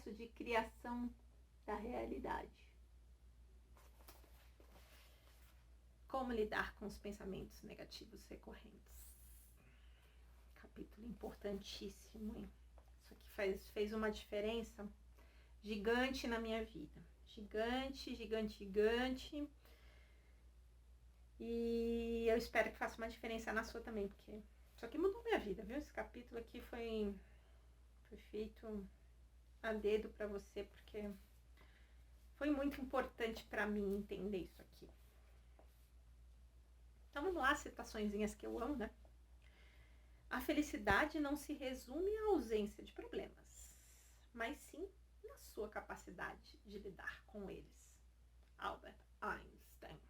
processo de criação da realidade. Como lidar com os pensamentos negativos recorrentes? Capítulo importantíssimo, hein? Isso aqui fez uma diferença gigante na minha vida. Gigante, gigante, gigante. E eu espero que faça uma diferença na sua também, porque isso aqui mudou minha vida, viu? Esse capítulo aqui foi feito a dedo pra você, porque foi muito importante pra mim entender isso aqui. Então vamos lá, citaçõezinhas que eu amo, né? A felicidade não se resume à ausência de problemas, mas sim na sua capacidade de lidar com eles. Albert Einstein.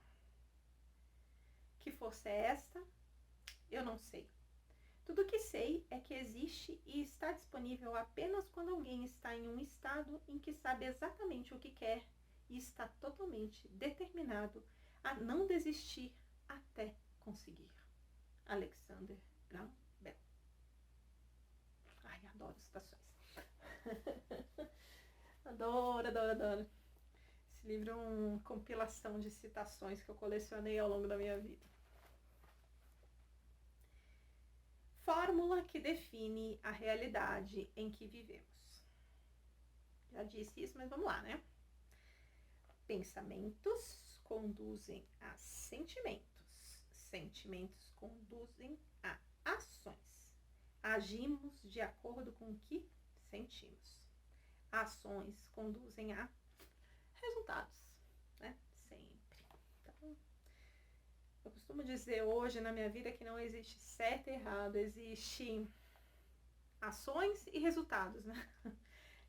Que força é esta? Eu não sei. Tudo o que sei é que existe e está disponível apenas quando alguém está em um estado em que sabe exatamente o que quer e está totalmente determinado a não desistir até conseguir. Alexander Graham Bell. Ai, adoro citações. Adoro, adoro, adoro. Esse livro é uma compilação de citações que eu colecionei ao longo da minha vida. Fórmula que define a realidade em que vivemos. Já disse isso, mas vamos lá, né? Pensamentos conduzem a sentimentos. Sentimentos conduzem a ações. Agimos de acordo com o que sentimos. Ações conduzem a resultados, né? Sempre. Então, eu costumo dizer hoje na minha vida que não existe certo e errado, existe ações e resultados, né?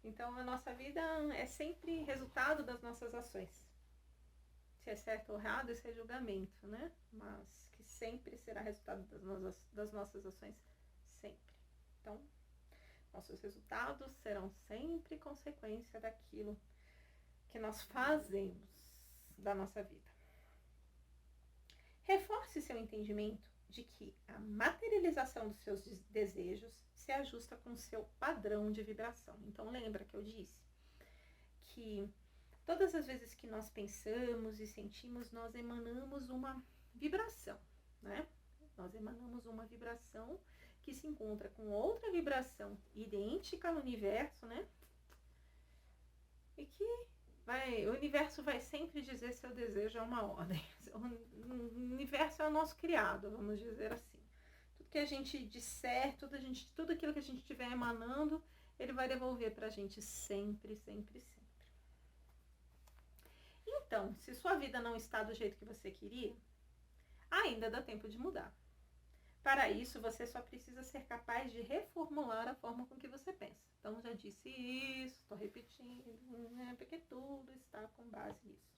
Então a nossa vida é sempre resultado das nossas ações. Se é certo ou errado, isso é julgamento, né? Mas que sempre será resultado das nossas ações, sempre. Então, nossos resultados serão sempre consequência daquilo que nós fazemos da nossa vida. Reforce seu entendimento de que a materialização dos seus desejos se ajusta com o seu padrão de vibração. Então lembra que eu disse que todas as vezes que nós pensamos e sentimos, nós emanamos uma vibração, né? Nós emanamos uma vibração que se encontra com outra vibração idêntica no universo, né? E que o universo vai sempre dizer seu desejo é uma ordem. O universo é o nosso criado, vamos dizer assim. Tudo que a gente disser, tudo aquilo que a gente estiver emanando, ele vai devolver pra gente sempre, sempre, sempre. Então, se sua vida não está do jeito que você queria, ainda dá tempo de mudar. Para isso, você só precisa ser capaz de reformular a forma com que você pensa. Então, já disse isso, estou repetindo, né, porque tudo está com base nisso.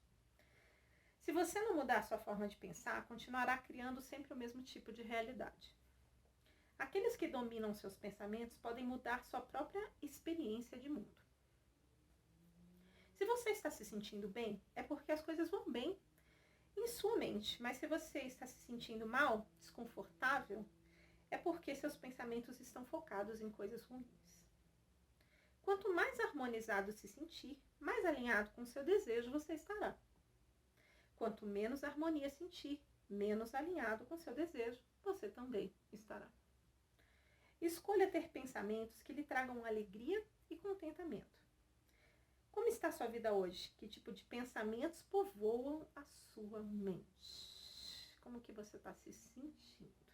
Se você não mudar sua forma de pensar, continuará criando sempre o mesmo tipo de realidade. Aqueles que dominam seus pensamentos podem mudar sua própria experiência de mundo. Se você está se sentindo bem, é porque as coisas vão bem em sua mente, mas se você está se sentindo mal, desconfortável, é porque seus pensamentos estão focados em coisas ruins. Quanto mais harmonizado se sentir, mais alinhado com o seu desejo você estará. Quanto menos harmonia sentir, menos alinhado com o seu desejo você também estará. Escolha ter pensamentos que lhe tragam alegria e contentamento. Como está a sua vida hoje? Que tipo de pensamentos povoam a sua mente? Como que você está se sentindo?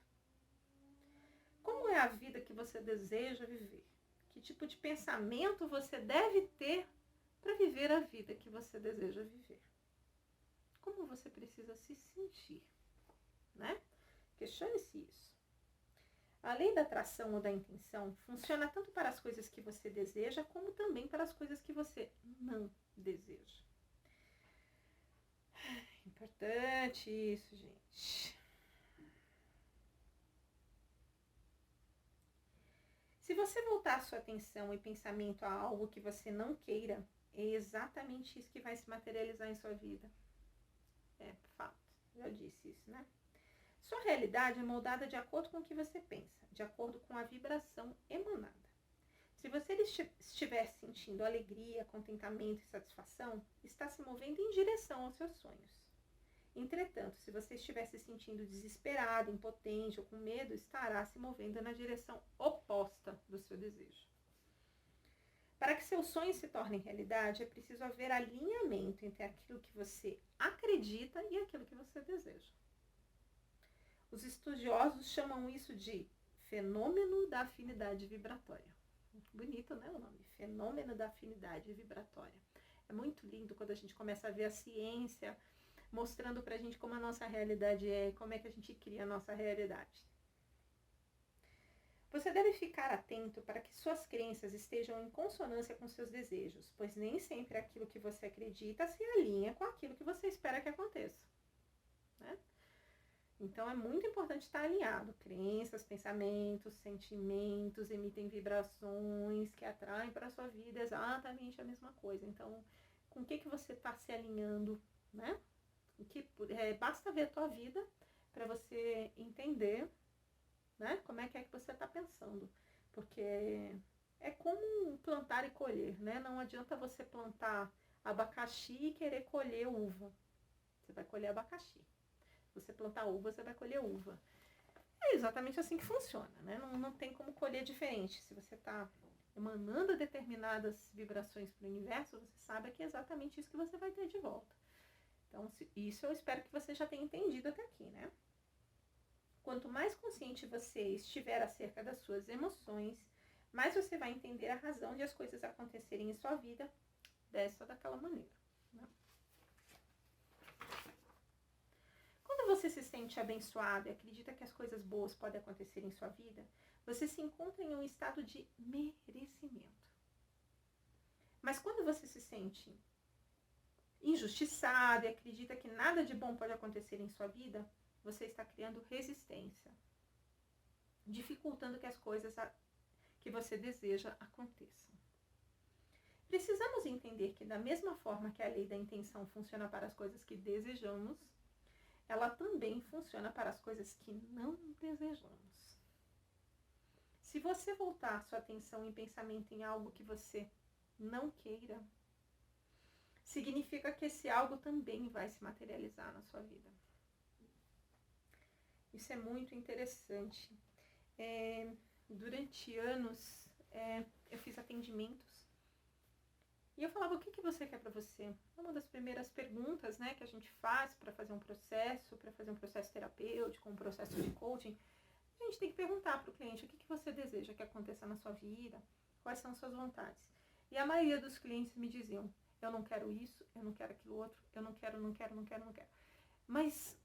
Como é a vida que você deseja viver? Que tipo de pensamento você deve ter para viver a vida que você deseja viver? Como você precisa se sentir, né? Questione-se isso. A lei da atração ou da intenção funciona tanto para as coisas que você deseja, como também para as coisas que você não deseja. Importante isso, gente. Se você voltar sua atenção e pensamento a algo que você não queira, é exatamente isso que vai se materializar em sua vida. É fato, já disse isso, né? Sua realidade é moldada de acordo com o que você pensa, de acordo com a vibração emanada. Se você estiver sentindo alegria, contentamento e satisfação, está se movendo em direção aos seus sonhos. Entretanto, se você estiver se sentindo desesperado, impotente ou com medo, estará se movendo na direção oposta do seu desejo. Para que seus sonhos se tornem realidade, é preciso haver alinhamento entre aquilo que você acredita e aquilo que você deseja. Os estudiosos chamam isso de fenômeno da afinidade vibratória. Bonito, né, o nome? Fenômeno da afinidade vibratória. É muito lindo quando a gente começa a ver a ciência mostrando pra gente como a nossa realidade é, como é que a gente cria a nossa realidade. Você deve ficar atento para que suas crenças estejam em consonância com seus desejos, pois nem sempre aquilo que você acredita se alinha com aquilo que você espera que aconteça, né? Então é muito importante estar alinhado. Crenças, pensamentos, sentimentos emitem vibrações que atraem para a sua vida exatamente a mesma coisa. Então, com o que você está se alinhando, né? Basta ver a tua vida para você entender, né, como é que você está pensando. Porque é como plantar e colher, né? Não adianta você plantar abacaxi e querer colher uva. Você vai colher abacaxi. Se você plantar uva, você vai colher uva. É exatamente assim que funciona, né? Não tem como colher diferente. Se você está emanando determinadas vibrações para o universo, você sabe que é exatamente isso que você vai ter de volta. Então, isso eu espero que você já tenha entendido até aqui, né? Quanto mais consciente você estiver acerca das suas emoções, mais você vai entender a razão de as coisas acontecerem em sua vida dessa ou daquela maneira, né? Quando você se sente abençoado e acredita que as coisas boas podem acontecer em sua vida, você se encontra em um estado de merecimento. Mas quando você se sente injustiçado e acredita que nada de bom pode acontecer em sua vida, você está criando resistência, dificultando que as coisas que você deseja aconteçam. Precisamos entender que, da mesma forma que a lei da intenção funciona para as coisas que desejamos, ela também funciona para as coisas que não desejamos. Se você voltar sua atenção e pensamento em algo que você não queira, significa que esse algo também vai se materializar na sua vida. Isso é muito interessante. Durante anos, eu fiz atendimentos e eu falava, o que você quer para você? Uma das primeiras perguntas, né, que a gente faz para fazer um processo terapêutico, um processo de coaching, a gente tem que perguntar para o cliente o que você deseja que aconteça na sua vida, quais são suas vontades. E a maioria dos clientes me diziam, eu não quero isso, eu não quero aquilo outro, eu não quero. Mas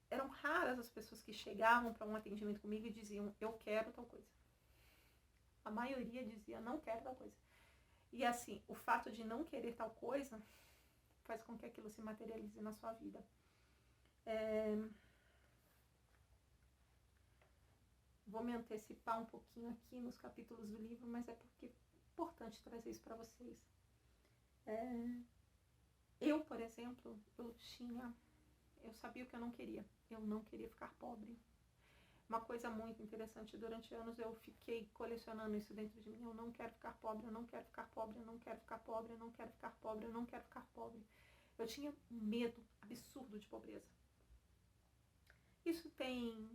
eram raras as pessoas que chegavam para um atendimento comigo e diziam, eu quero tal coisa. A maioria dizia, não quero tal coisa. E assim, o fato de não querer tal coisa faz com que aquilo se materialize na sua vida. Vou me antecipar um pouquinho aqui nos capítulos do livro, mas é porque é importante trazer isso para vocês. Eu, por exemplo, eu sabia o que eu não queria. Eu não queria ficar pobre. Uma coisa muito interessante, durante anos eu fiquei colecionando isso dentro de mim. Eu não quero ficar pobre, eu não quero ficar pobre, eu não quero ficar pobre, eu não quero ficar pobre, eu não quero ficar pobre. Eu tinha um medo absurdo de pobreza. Isso tem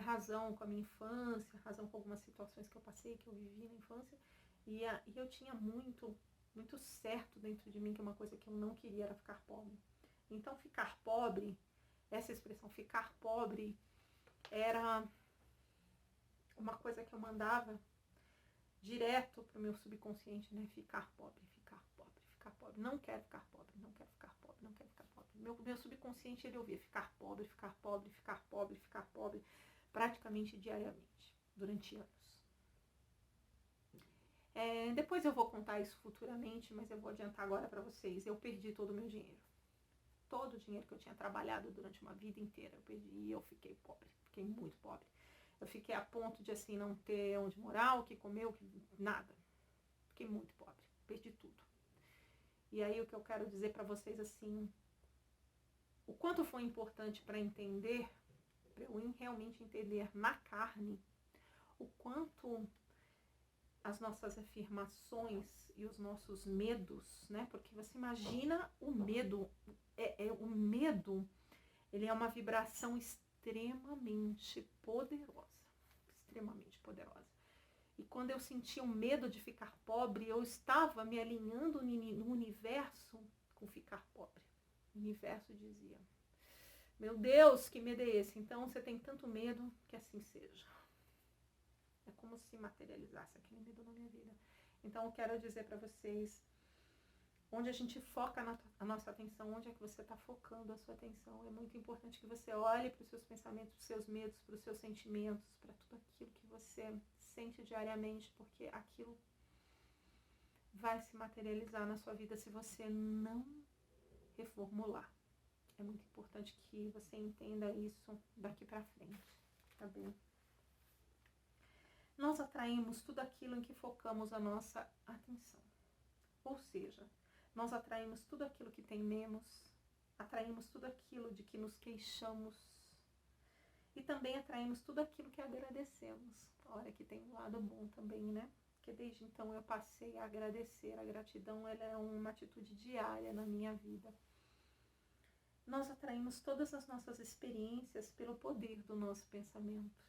razão com a minha infância, razão com algumas situações que eu passei, que eu vivi na infância. E eu tinha muito certo dentro de mim que uma coisa que eu não queria era ficar pobre. Então, ficar pobre, essa expressão ficar pobre, era uma coisa que eu mandava direto para o meu subconsciente, né? Ficar pobre. Não quero ficar pobre. Meu subconsciente, ele ouvia ficar pobre, praticamente diariamente, durante anos. Depois eu vou contar isso futuramente, mas eu vou adiantar agora para vocês. Eu perdi todo o meu dinheiro. Todo o dinheiro que eu tinha trabalhado durante uma vida inteira, eu perdi e eu fiquei pobre. Fiquei muito pobre. Eu fiquei a ponto de, assim, não ter onde morar, o que comer, nada. Fiquei muito pobre. Perdi tudo. E aí o que eu quero dizer para vocês, assim, o quanto foi importante para entender, para eu realmente entender na carne, o quanto as nossas afirmações e os nossos medos, né? Porque você imagina o medo, o medo, ele é uma vibração extremamente poderosa, extremamente poderosa. E quando eu sentia o medo de ficar pobre, eu estava me alinhando no universo com ficar pobre. O universo dizia: meu Deus, que medo é esse? Então você tem tanto medo, que assim seja. É como se materializasse aquele medo na minha vida. Então eu quero dizer para vocês, onde a gente foca a nossa atenção, onde é que você está focando a sua atenção. É muito importante que você olhe para os seus pensamentos, para os seus medos, para os seus sentimentos, para tudo aquilo que você sente diariamente, porque aquilo vai se materializar na sua vida se você não reformular. É muito importante que você entenda isso daqui para frente, tá bem? Nós atraímos tudo aquilo em que focamos a nossa atenção. Ou seja, nós atraímos tudo aquilo que tememos, atraímos tudo aquilo de que nos queixamos e também atraímos tudo aquilo que agradecemos. Olha que tem um lado bom também, né? Porque desde então eu passei a agradecer. A gratidão, ela é uma atitude diária na minha vida. Nós atraímos todas as nossas experiências pelo poder do nosso pensamento.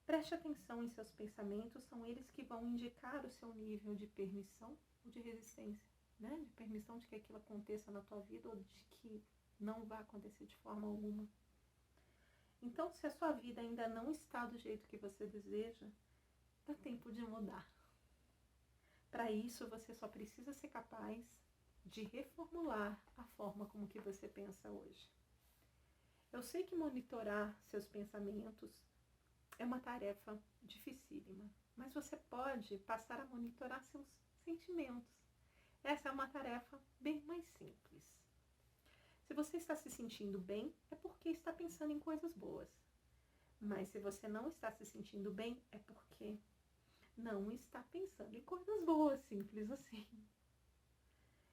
Preste atenção em seus pensamentos, são eles que vão indicar o seu nível de permissão ou de resistência, né? De permissão de que aquilo aconteça na tua vida ou de que não vai acontecer de forma alguma. Então, se a sua vida ainda não está do jeito que você deseja, dá tempo de mudar. Para isso, você só precisa ser capaz de reformular a forma como que você pensa hoje. Eu sei que monitorar seus pensamentos é uma tarefa dificílima, mas você pode passar a monitorar seus sentimentos. Essa é uma tarefa bem mais simples. Se você está se sentindo bem, é porque está pensando em coisas boas. Mas se você não está se sentindo bem, é porque não está pensando em coisas boas, simples assim.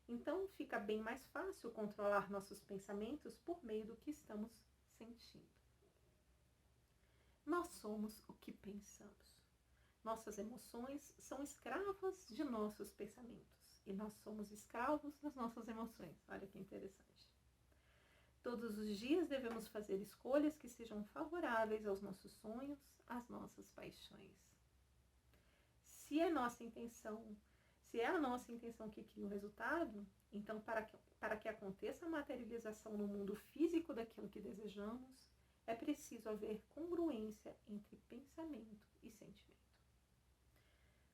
Então fica bem mais fácil controlar nossos pensamentos por meio do que estamos sentindo. Nós somos o que pensamos. Nossas emoções são escravas de nossos pensamentos. E nós somos escravos das nossas emoções. Olha que interessante. Todos os dias devemos fazer escolhas que sejam favoráveis aos nossos sonhos, às nossas paixões. Se é a nossa intenção que cria o resultado, então para que aconteça a materialização no mundo físico daquilo que desejamos, é preciso haver congruência entre pensamento e sentimento.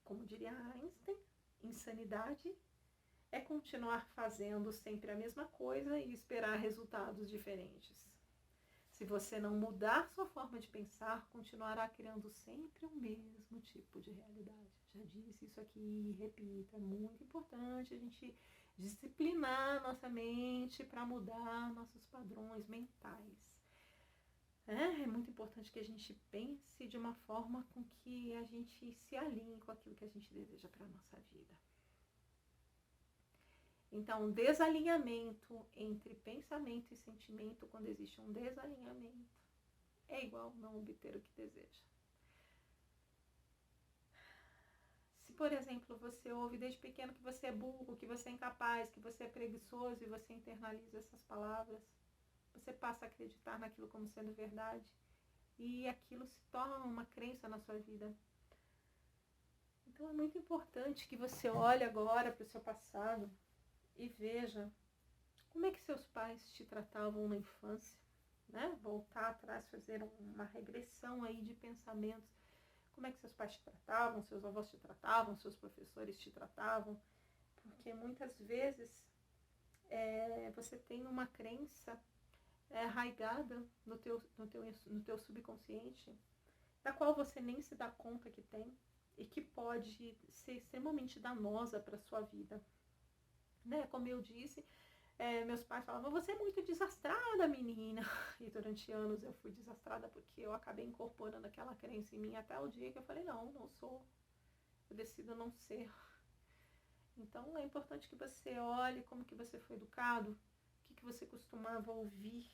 Como diria Einstein, insanidade é continuar fazendo sempre a mesma coisa e esperar resultados diferentes. Se você não mudar sua forma de pensar, continuará criando sempre o mesmo tipo de realidade. Já disse isso aqui e repito, é muito importante a gente disciplinar nossa mente para mudar nossos padrões mentais. É muito importante que a gente pense de uma forma com que a gente se alinhe com aquilo que a gente deseja para a nossa vida. Então, desalinhamento entre pensamento e sentimento, quando existe um desalinhamento, é igual não obter o que deseja. Se, por exemplo, você ouve desde pequeno que você é burro, que você é incapaz, que você é preguiçoso e você internaliza essas palavras, você passa a acreditar naquilo como sendo verdade e aquilo se torna uma crença na sua vida. Então é muito importante que você olhe agora para o seu passado e veja como é que seus pais te tratavam na infância, né? Voltar atrás, fazer uma regressão aí de pensamentos. Como é que seus pais te tratavam, seus avós te tratavam, seus professores te tratavam, porque muitas vezes você tem uma crença arraigada no teu subconsciente, da qual você nem se dá conta que tem e que pode ser extremamente danosa para a sua vida. Né? Como eu disse, meus pais falavam, você é muito desastrada, menina. E durante anos eu fui desastrada porque eu acabei incorporando aquela crença em mim até o dia que eu falei, não sou. Eu decido não ser. Então é importante que você olhe como que você foi educado, o que você costumava ouvir,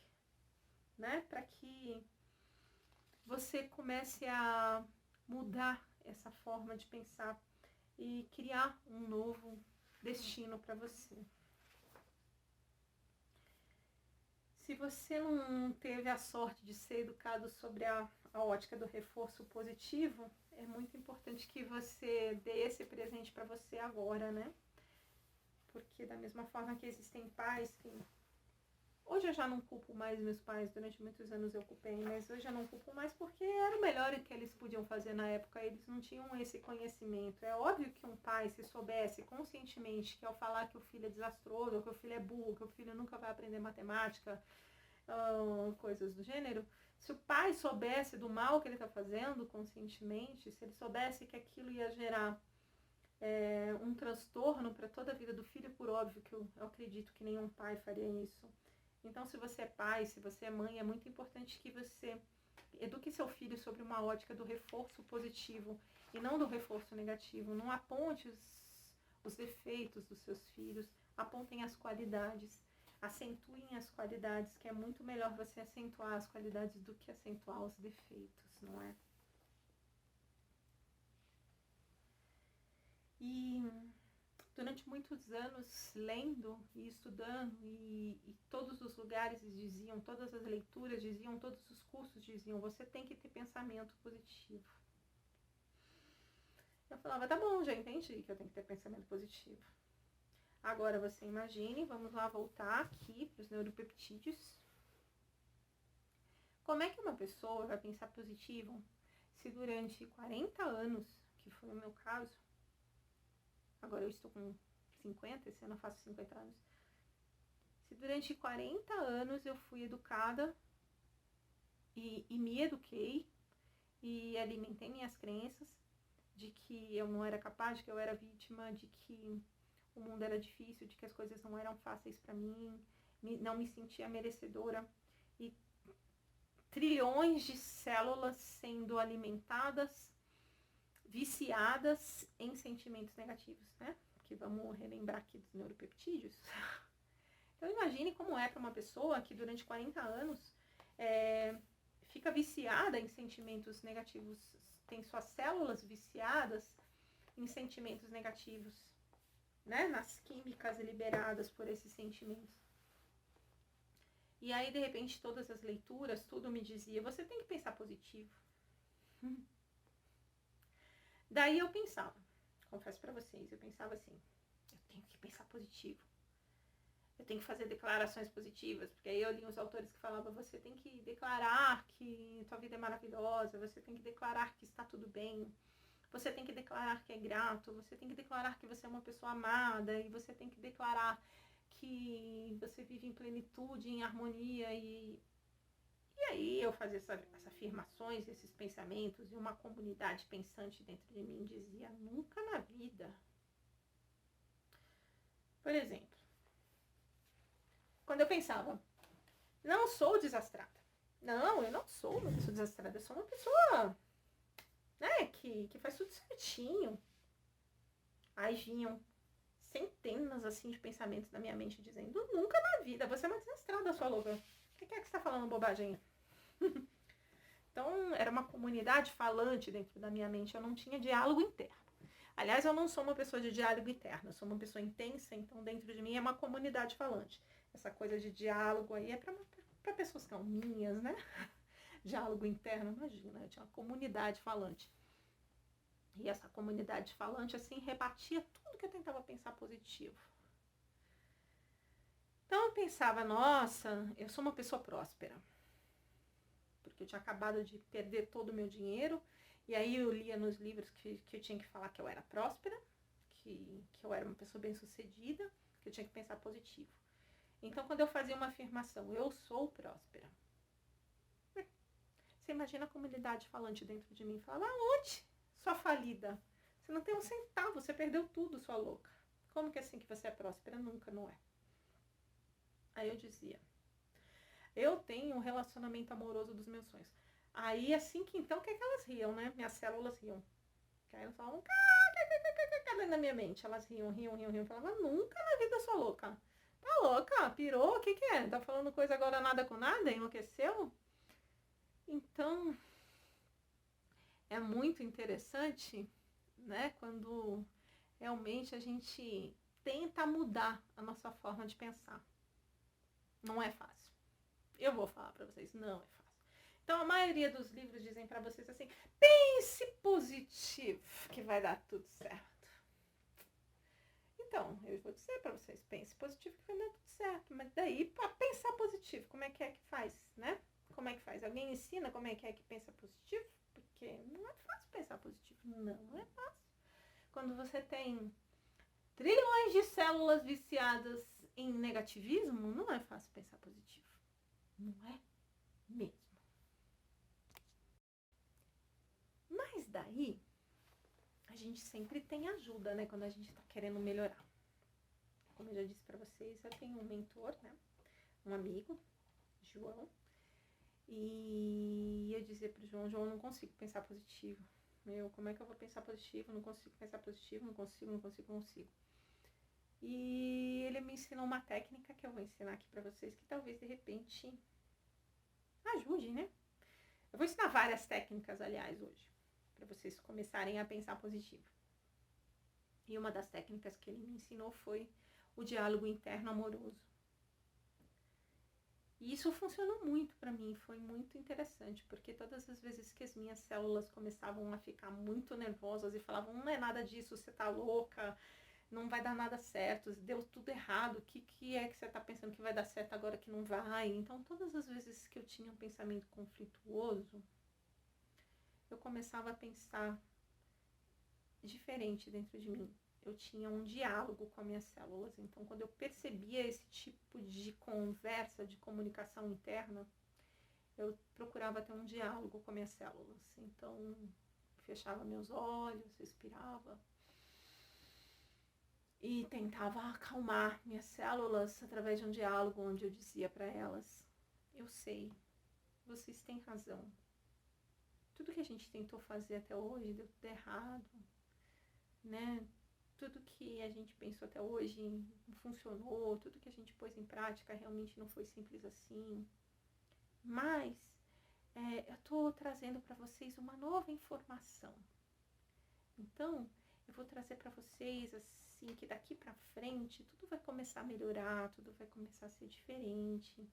né? Para que você comece a mudar essa forma de pensar e criar um novo destino para você. Se você não teve a sorte de ser educado sobre a ótica do reforço positivo, é muito importante que você dê esse presente para você agora, né? Porque da mesma forma que existem pais que... Hoje eu já não culpo mais meus pais, durante muitos anos eu culpei, mas hoje eu não culpo mais porque era o melhor que eles podiam fazer na época, eles não tinham esse conhecimento. É óbvio que um pai, se soubesse conscientemente que ao falar que o filho é desastroso, ou que o filho é burro, que o filho nunca vai aprender matemática, coisas do gênero, se o pai soubesse do mal que ele está fazendo conscientemente, se ele soubesse que aquilo ia gerar um transtorno para toda a vida do filho, por óbvio que eu acredito que nenhum pai faria isso. Então, se você é pai, se você é mãe, é muito importante que você eduque seu filho sobre uma ótica do reforço positivo e não do reforço negativo. Não aponte os defeitos dos seus filhos, apontem as qualidades, acentuem as qualidades, que é muito melhor você acentuar as qualidades do que acentuar os defeitos, não é? E durante muitos anos, lendo e estudando, e todos os lugares diziam, todas as leituras diziam, todos os cursos diziam, você tem que ter pensamento positivo. Eu falava, tá bom, já entendi que eu tenho que ter pensamento positivo. Agora você imagine, vamos lá voltar aqui para os neuropeptídeos. Como é que uma pessoa vai pensar positivo se durante 40 anos, que foi o meu caso, agora eu estou com 50, esse ano eu faço 50 anos, se durante 40 anos eu fui educada e me eduquei e alimentei minhas crenças de que eu não era capaz, de que eu era vítima, de que o mundo era difícil, de que as coisas não eram fáceis para mim, não me sentia merecedora, e trilhões de células sendo alimentadas, viciadas em sentimentos negativos, né? Que vamos relembrar aqui dos neuropeptídeos. Então imagine como é para uma pessoa que durante 40 anos fica viciada em sentimentos negativos, tem suas células viciadas em sentimentos negativos, né? Nas químicas liberadas por esses sentimentos. E aí, de repente, todas as leituras, tudo me dizia, você tem que pensar positivo. Daí eu pensava, confesso pra vocês, eu pensava assim, eu tenho que pensar positivo. Eu tenho que fazer declarações positivas, porque aí eu li uns autores que falavam, você tem que declarar que tua vida é maravilhosa, você tem que declarar que está tudo bem, você tem que declarar que é grato, você tem que declarar que você é uma pessoa amada, e você tem que declarar que você vive em plenitude, em harmonia, e aí eu fazia essas afirmações, esses pensamentos, e uma comunidade pensante dentro de mim dizia, nunca na vida. Por exemplo, quando eu pensava, não sou desastrada. Não, eu não sou uma pessoa desastrada, eu sou uma pessoa, né, que faz tudo certinho. Aí vinham centenas, assim, de pensamentos na minha mente dizendo, nunca na vida, você é uma desastrada, sua louca. O que é que você tá falando bobagem? Então, era uma comunidade falante dentro da minha mente, eu não tinha diálogo interno. Aliás, eu não sou uma pessoa de diálogo interno, eu sou uma pessoa intensa, então dentro de mim é uma comunidade falante. Essa coisa de diálogo aí é para pessoas calminhas, né? Diálogo interno, imagina, eu tinha uma comunidade falante. E essa comunidade falante, assim, rebatia tudo que eu tentava pensar positivo. Então eu pensava, nossa, eu sou uma pessoa próspera. Porque eu tinha acabado de perder todo o meu dinheiro. E aí eu lia nos livros que eu tinha que falar que eu era próspera, que eu era uma pessoa bem-sucedida, que eu tinha que pensar positivo. Então, quando eu fazia uma afirmação, eu sou próspera. Você imagina a comunidade falante dentro de mim. Falava, aonde? Sua falida. Você não tem um centavo, você perdeu tudo, sua louca. Como que é assim que você é próspera? Nunca, não é. Aí eu dizia, eu tenho um relacionamento amoroso dos meus sonhos. Aí, assim que então, o que é que elas riam, né? Minhas células riam. Que aí elas falavam, na minha mente. Elas riam. Eu falava, nunca na vida, sua louca. Tá louca? Pirou? O que é? Tá falando coisa agora nada com nada? Enlouqueceu? Então, é muito interessante, né? Quando realmente a gente tenta mudar a nossa forma de pensar. Não é fácil. Eu vou falar para vocês, não é fácil. Então, a maioria dos livros dizem para vocês assim, pense positivo, que vai dar tudo certo. Então, eu vou dizer para vocês, pense positivo que vai dar tudo certo. Mas daí, para pensar positivo, como é que faz, né? Como é que faz? Alguém ensina como é que pensa positivo? Porque não é fácil pensar positivo. Não é fácil. Quando você tem trilhões de células viciadas em negativismo, não é fácil pensar positivo. Não é mesmo. Mas daí, a gente sempre tem ajuda, né? Quando a gente tá querendo melhorar. Como eu já disse pra vocês, eu tenho um mentor, né? Um amigo, João. E eu dizia pro João, eu não consigo pensar positivo. Como é que eu vou pensar positivo? Não consigo pensar positivo, não consigo. E ele me ensinou uma técnica que eu vou ensinar aqui pra vocês, que talvez de repente ajude, né? Eu vou ensinar várias técnicas, aliás, hoje, para vocês começarem a pensar positivo. E uma das técnicas que ele me ensinou foi o diálogo interno amoroso. E isso funcionou muito para mim, foi muito interessante, porque todas as vezes que as minhas células começavam a ficar muito nervosas e falavam, não é nada disso, você tá louca, não vai dar nada certo, deu tudo errado, o que é que você tá pensando que vai dar certo agora que não vai? Então, todas as vezes que eu tinha um pensamento conflituoso, eu começava a pensar diferente dentro de mim. Eu tinha um diálogo com as minhas células. Então, quando eu percebia esse tipo de conversa, de comunicação interna, eu procurava ter um diálogo com as minhas células. Então, fechava meus olhos, respirava e tentava acalmar minhas células através de um diálogo onde eu dizia para elas, eu sei, vocês têm razão. Tudo que a gente tentou fazer até hoje deu tudo errado, né? Tudo que a gente pensou até hoje não funcionou, tudo que a gente pôs em prática realmente não foi simples assim. Mas eu estou trazendo para vocês uma nova informação. Então, eu vou trazer para vocês assim que daqui para frente tudo vai começar a melhorar, tudo vai começar a ser diferente.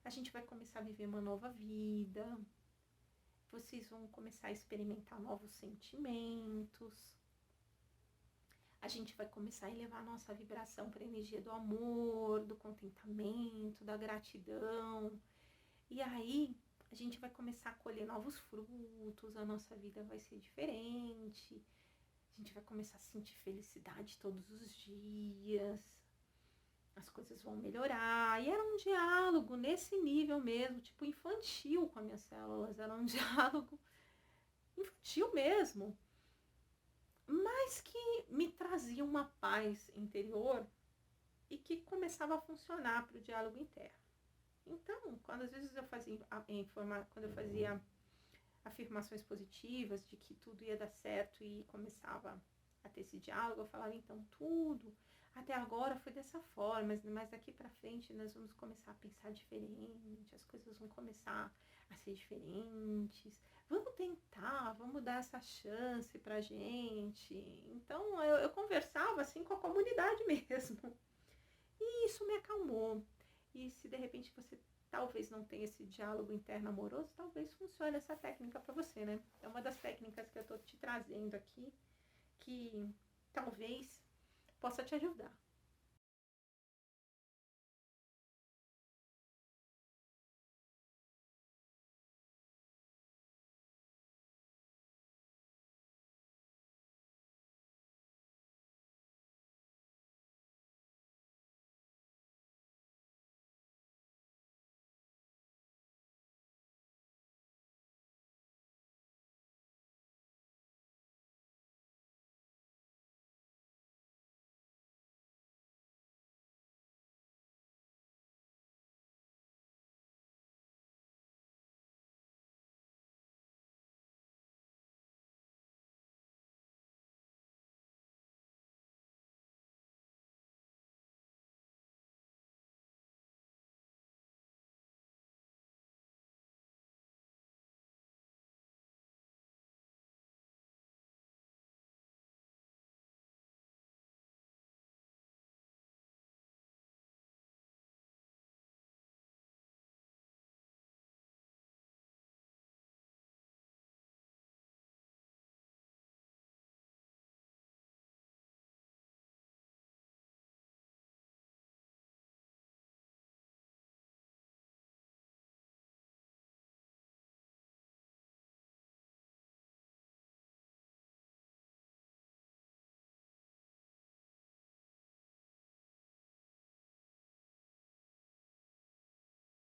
A gente vai começar a viver uma nova vida. Vocês vão começar a experimentar novos sentimentos. A gente vai começar a elevar a nossa vibração para a energia do amor, do contentamento, da gratidão. E aí, a gente vai começar a colher novos frutos, a nossa vida vai ser diferente. A gente vai começar a sentir felicidade todos os dias. As coisas vão melhorar. E era um diálogo nesse nível mesmo, tipo infantil com as minhas células. Era um diálogo infantil mesmo. Mas que me trazia uma paz interior e que começava a funcionar para o diálogo interno. Então, quando às vezes eu fazia afirmações positivas de que tudo ia dar certo e começava a ter esse diálogo, eu falava, então, tudo até agora foi dessa forma, mas daqui para frente nós vamos começar a pensar diferente, as coisas vão começar a ser diferentes, vamos tentar, vamos dar essa chance pra gente. Então eu conversava assim com a comunidade mesmo, e isso me acalmou. E se de repente você talvez não tenha esse diálogo interno amoroso, talvez funcione essa técnica para você, né? É uma das técnicas que eu tô te trazendo aqui, que talvez possa te ajudar.